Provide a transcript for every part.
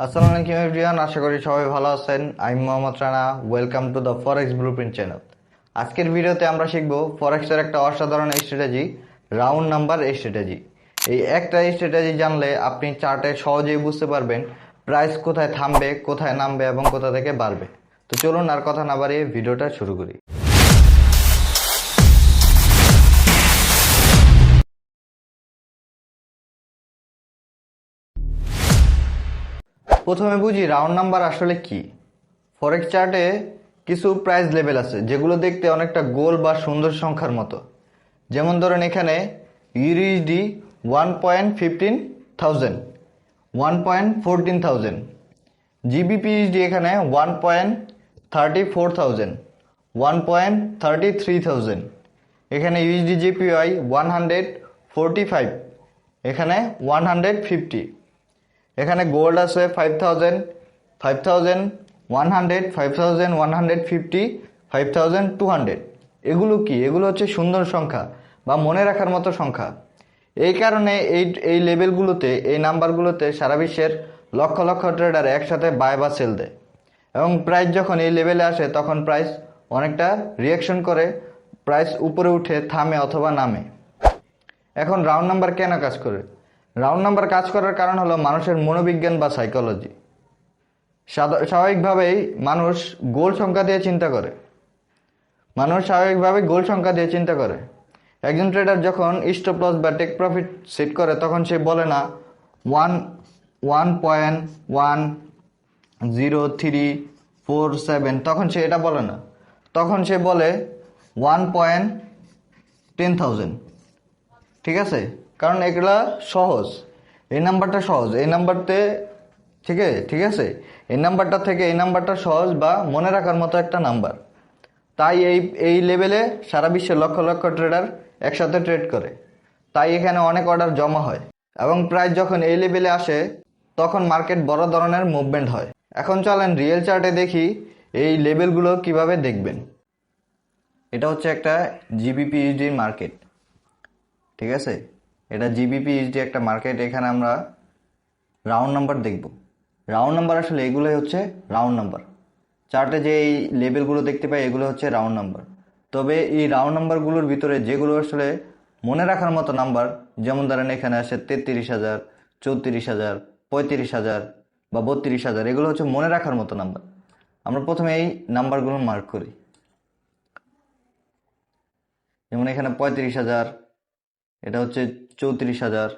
আসসালামু আলাইকুম এভরিওয়ান, আশা করি সবাই ভালো আছেন। আমি Mohammad Rana, welcome to the forex blueprint channel. আজকের ভিডিওতে আমরা শিখব ফরেক্সের একটা অসাধারণ স্ট্র্যাটেজি, রাউন্ড নাম্বার স্ট্র্যাটেজি। এই একটা স্ট্র্যাটেজি জানলে আপনি চার্টে সহজেই বুঝতে পারবেন প্রাইস কোথায় থামবে, কোথায় নামবে এবং কোথা থেকে বাড়বে। তো চলুন আর কথা না বাড়িয়ে ভিডিওটা শুরু করি। প্রথমে বুঝি রাউন্ড নাম্বার আসলে কি। ফরেক্স চার্টে কিছু প্রাইস লেভেল আছে যেগুলো দেখতে অনেকটা গোল বা সুন্দর সংখ্যার মতো। যেমন ধরেন এখানে ইউএসডি 1.15,000, 1.14,000, জিবিপিএইচডি এখানে 1.34,000, 1.33,000, এখানে ইউএসডি জেপিওয়াই 145, এখানে 150, এখানে গোল্ড আছে 5,000, 5,100, 5,150, 5,200। এগুলো কি? এগুলো হচ্ছে সুন্দর সংখ্যা বা মনে রাখার মতো সংখ্যা। এই কারণে এই লেভেলগুলোতে, এই নাম্বারগুলোতে সারা বিশ্বের লক্ষ লক্ষ ট্রেডার একসাথে বাই বা সেল দেয় এবং প্রাইস যখন এই লেভেলে আসে তখন প্রাইস অনেকটা রিয়াকশন করে, প্রাইস উপরে উঠে থামে অথবা নামে। এখন রাউন্ড নাম্বার কেন কাজ করে? রাউন্ড নাম্বার কাজ করার কারণ হলো মানুষের মনোবিজ্ঞান বা সাইকোলজি। স্বাভাবিকভাবেই মানুষ গোল সংখ্যা দিয়ে চিন্তা করে। একজন ট্রেডার যখন স্টপ লস বা টেক প্রফিট সেট করে তখন সে বলে না 1.1037, তখন সে এটা বলে না, তখন সে বলে 1.10,000। ঠিক আছে, কারণ এগুলা সহজ, এই নাম্বারটা সহজ, এই নাম্বারতে ঠিক আছে, এই নাম্বারটা থেকে এই নাম্বারটা সহজ বা মনে রাখার মতো একটা নাম্বার। তাই এই লেভেলে সারা বিশ্বের লক্ষ লক্ষ ট্রেডার একসাথে ট্রেড করে, তাই এখানে অনেক অর্ডার জমা হয় এবং প্রাইস যখন এই লেভেলে আসে তখন মার্কেট বড় ধরনের মুভমেন্ট হয়। এখন চলেন রিয়েল চার্টে দেখি এই লেভেলগুলো কিভাবে দেখবেন। এটা হচ্ছে একটা জিবিপিএইচডি মার্কেট। ঠিক আছে, এটা জিবিপিএইচডি একটা মার্কেট। এখানে আমরা রাউন্ড নাম্বার দেখব। রাউন্ড নাম্বার আসলে এগুলোই হচ্ছে রাউন্ড নাম্বার। চার্টে যে এই লেভেলগুলো দেখতে পাই এগুলো হচ্ছে রাউন্ড নাম্বার। তবে এই রাউন্ড নাম্বারগুলোর ভিতরে যেগুলো আসলে মনে রাখার মতো নাম্বার, যেমন ধরেন এখানে আসে 33,000, 34,000, 35,000 বা 32,000, এগুলো হচ্ছে মনে রাখার মতো নাম্বার। আমরা প্রথমে এই নাম্বারগুলো মার্ক করি। যেমন এখানে 35,000, এটা হচ্ছে 34,000,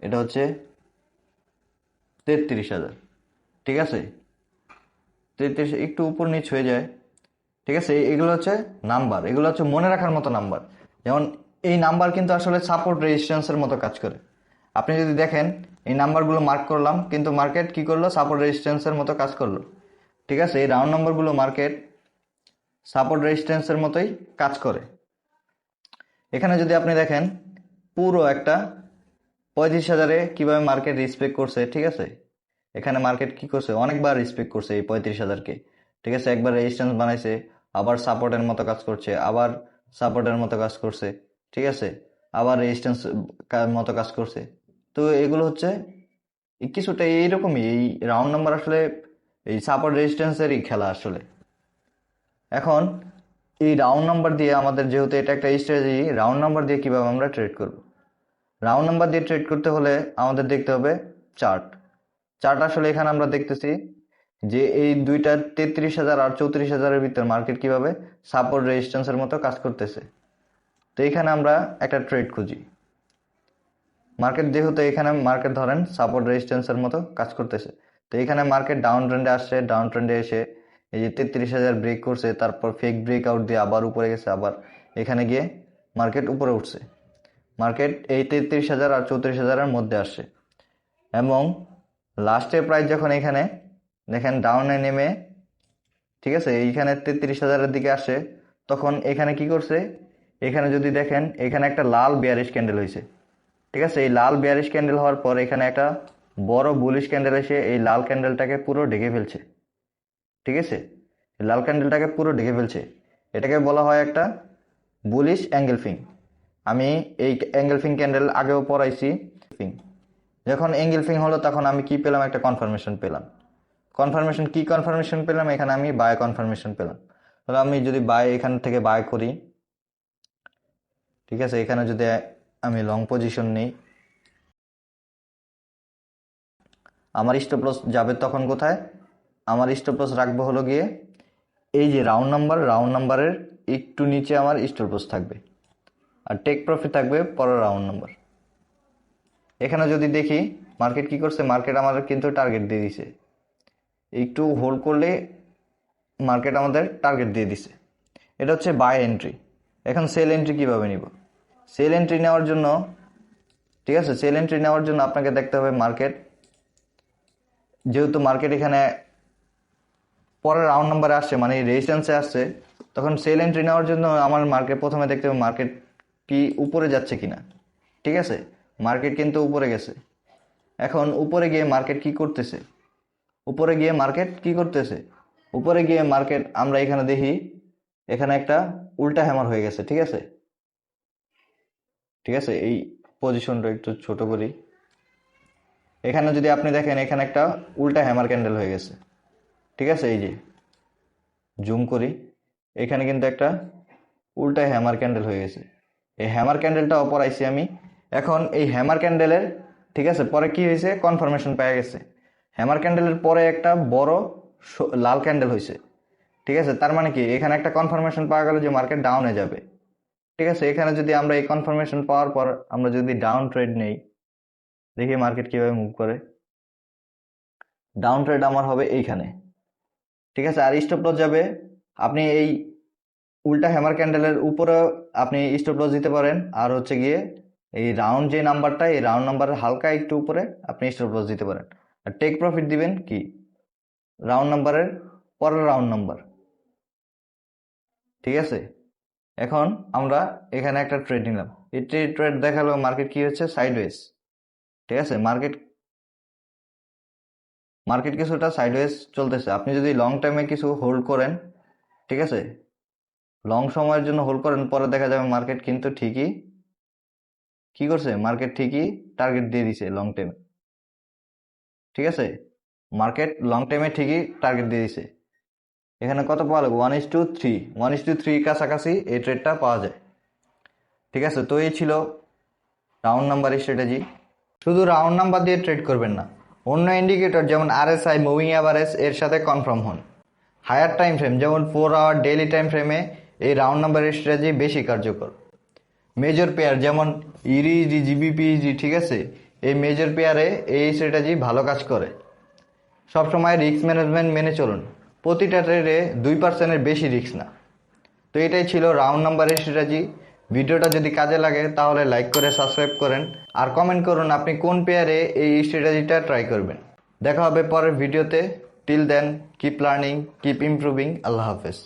এটা হচ্ছে 33,000। ঠিক আছে, 33 একটু উপর নিচ হয়ে যায়। ঠিক আছে, এগুলো হচ্ছে নাম্বার, এগুলো হচ্ছে মনে রাখার মতো নাম্বার। যেমন এই নাম্বার কিন্তু আসলে সাপোর্ট রেজিস্ট্যান্সের মতো কাজ করে। আপনি যদি দেখেন এই নাম্বারগুলো মার্ক করলাম, কিন্তু মার্কেট কি করলো? সাপোর্ট রেজিস্ট্যান্সের মতো কাজ করলো। ঠিক আছে, এই রাউন্ড নাম্বারগুলো মার্কেট সাপোর্ট রেজিস্ট্যান্সের মতোই কাজ করে। এখানে যদি আপনি দেখেন পুরো একটা 35,000-এ কিভাবে মার্কেট রেসপেক্ট করছে। ঠিক আছে, এখানে মার্কেট কি করছে? অনেকবার রেসপেক্ট করছে এই 35,000-কে। ঠিক আছে, একবার রেজিস্ট্যান্স বানাইছে, আবার সাপোর্টের মতো কাজ করছে, আবার সাপোর্টের মতো কাজ করছে। ঠিক আছে, আবার রেজিস্ট্যান্স মতো কাজ করছে। তো এগুলো হচ্ছে কিছুটা এইরকমই। এই রাউন্ড নাম্বার আসলে এই সাপোর্ট রেজিস্ট্যান্সেরই খেলা আসলে। এখন এই রাউন্ড নাম্বার দিয়ে আমাদের, যেহেতু এটা একটা স্ট্র্যাটেজি, রাউন্ড নাম্বার দিয়ে কিভাবে আমরা ট্রেড করব? রাউন্ড নাম্বার দিয়ে ট্রেড করতে হলে আমাদের দেখতে হবে চার্ট। চার্ট আসলে এখানে আমরা দেখতেছি যে এই দুইটা 33,000 আর 34,000-এর ভিতর মার্কেট কিভাবে সাপোর্ট রেজিস্ট্যান্সের মতো কাজ করতেছে। তো এখানে আমরা একটা ট্রেড খুঁজি। মার্কেট যেহেতু এখানে মার্কেট ধরেন সাপোর্ট রেজিস্ট্যান্সের মতো কাজ করতেছে, তো এখানে মার্কেট ডাউন ট্রেন্ডে আসছে, ডাউন ট্রেন্ডে এসে এই যে 33,000 ব্রেক করছে, তারপর ফেক ব্রেক আউট দিয়ে আবার উপরে গেছে, আবার এখানে গিয়ে মার্কেট উপরে উঠছে। মার্কেট এই 33,000 আর 34,000-এর মধ্যে আসছে এবং লাস্টের প্রাইস যখন এখানে দেখেন ডাউনে নেমে, ঠিক আছে, এইখানে 33,000-এর দিকে আসে, তখন এখানে কি করছে? এখানে যদি দেখেন এখানে একটা লাল বিয়ারিশ ক্যান্ডেল হয়েছে। ঠিক আছে, এই লাল বিয়ারিশ ক্যান্ডেল হওয়ার পর এখানে একটা বড় বুলিশ ক্যান্ডেল এসে এই লাল ক্যান্ডেলটাকে পুরো ঢেকে ফেলছে। ঠিক আছে, লাল ক্যান্ডেলটাকে পুরো ঢেকে ফেলছে, এটাকে বলা হয় একটা বুলিশ অ্যাঙ্গেলফিং। আমি এই অ্যাঙ্গেলফিং ক্যান্ডেল আগেও পড়াইছি। যখন এঙ্গেলফিং হলো তখন আমি কি পেলাম, একটা কনফার্মেশন পেলাম। কি কনফার্মেশন পেলাম, এখানে আমি বাই কনফার্মেশন পেলাম। তাহলে আমি যদি বাই এখান থেকে বাই করি, ঠিক আছে, এখানে যদি আমি লং পজিশন নেই, আমার স্টপ লস যাবে তখন কোথায়, আমার স্টপ লস রাখবো হলো গিয়ে এই যে রাউন্ড নাম্বারের একটু নিচে আমার স্টপ লস থাকবে, আর টেক প্রফিট থাকবে পরের রাউন্ড নাম্বার। এখানে যদি দেখি মার্কেট কি করছে, মার্কেট আমার কিন্তু টার্গেট দিয়ে দিছে, একটু হোল্ড করলে মার্কেট আমাদের টার্গেট দিয়ে দিছে। এটা হচ্ছে বাই এন্ট্রি। এখন সেল এন্ট্রি কিভাবে নিব? সেল এন্ট্রি নেওয়ার জন্য, ঠিক আছে, সেল এন্ট্রি নেওয়ার জন্য আপনাকে দেখতে হবে মার্কেট, যেহেতু মার্কেট এখানে পরের রাউন্ড নাম্বারে আসছে, মানে রেজিস্ট্যান্সে আসছে, তখন সেল এন্ট্রি নেওয়ার জন্য আমার মার্কেট প্রথমে দেখতে হবে মার্কেট কি উপরে যাচ্ছে কিনা। ঠিক আছে, মার্কেট কিন্তু উপরে গেছে। এখন উপরে গিয়ে মার্কেট কি করতেছে, উপরে গিয়ে মার্কেট আমরা এখানে দেখি এখানে একটা উল্টা হ্যামার হয়ে গেছে। ঠিক আছে, এই পজিশনটা একটু ছোট করি। এখানে যদি আপনি দেখেন এখানে একটা উল্টা হ্যামার ক্যান্ডেল হয়ে গেছে। ঠিক আছে, এই যে জুম করি, এখানে কিন্তু একটা উল্টা হ্যামার ক্যান্ডেল হয়ে গেছে। এই হ্যামার ক্যান্ডেলটা পরাইছি আমি। এখন এই হ্যামার ক্যান্ডেলের, ঠিক আছে, পরে কি হয়েছে, কনফার্মেশন পেয়ে গেছে। হ্যামার ক্যান্ডেলের পরে একটা বড় লাল ক্যান্ডেল হয়েছে। ঠিক আছে, তার মানে কি এখানে একটা কনফার্মেশন পাওয়া গেল যে মার্কেট ডাউনে যাবে। ঠিক আছে, এখানে যদি আমরা এই কনফার্মেশন পাওয়ার পর আমরা যদি ডাউন ট্রেড নেই, দেখি মার্কেট কিভাবে মুভ করে। ডাউন ট্রেড আমার হবে এইখানে। ঠিক আছে, আর স্টপ লস যাবে, আপনি এই উল্টা হ্যামার ক্যান্ডেলের উপরে আপনি স্টপ লস দিতে পারেন, আর হচ্ছে গিয়ে এই রাউন্ড যে নাম্বারটা, এই রাউন্ড নাম্বারের হালকা একটু উপরে আপনি স্টপ লস দিতে পারেন। আর টেক প্রফিট দিবেন কি রাউন্ড নাম্বারের পরের রাউন্ড নাম্বার। ঠিক আছে, এখন আমরা এখানে একটা ট্রেড নিলাম, এই ট্রেড দেখালো মার্কেট কি হচ্ছে, সাইডওয়েজ। ঠিক আছে, মার্কেট কিছুটা সাইডওয়েজ চলতেছে। আপনি যদি লং টাইমে কিছু হোল্ড করেন, ঠিক আছে, লং সময়ের জন্য হোল্ড করেন, পরে দেখা যাবে মার্কেট কিন্তু ঠিকই কি করছে, মার্কেট ঠিকই টার্গেট দিয়ে দিছে লং টাইমে। ঠিক আছে, মার্কেট লং টাইমে ঠিকই টার্গেট দিয়ে দিছে। এখানে কত পাওয়া লাগবে, 1:3 কাছাকাছি এই ট্রেডটা পাওয়া যায়। ঠিক আছে, তো এই ছিল রাউন্ড নাম্বার স্ট্র্যাটেজি। শুধু রাউন্ড নাম্বার দিয়ে ট্রেড করবেন না, অন্য ইন্ডিকেটর যেমন RSI, মুভিং অ্যাভারেজ এর সাথে কনফার্ম হন। হায়ার টাইম ফ্রেম যেমন 4 আওয়ার ডেইলি টাইম ফ্রেমে এই রাউন্ড নাম্বার স্ট্র্যাটেজি বেশি কার্যকর। মেজর পেয়ার যেমন ইউএসডি, জিবিপিএসডি, ঠিক আছে, এই মেজর পেয়ারে এই স্ট্র্যাটেজি ভালো কাজ করে। সবসময় রিস্ক ম্যানেজমেন্ট মেনে চলুন, প্রতিটা ট্রেডে 2%-এর বেশি রিস্ক না। তো এটাই ছিল রাউন্ড নাম্বার স্ট্র্যাটেজি। ভিডিওটা যদি কাজে লাগে তাহলে লাইক করে সাবস্ক্রাইব করেন, আর কমেন্ট করুন আপনি কোন পেয়ারে এই স্ট্র্যাটেজিটা ট্রাই করবেন। দেখা হবে পরের ভিডিওতে। Till then, keep learning, keep improving. আল্লাহ হাফেজ।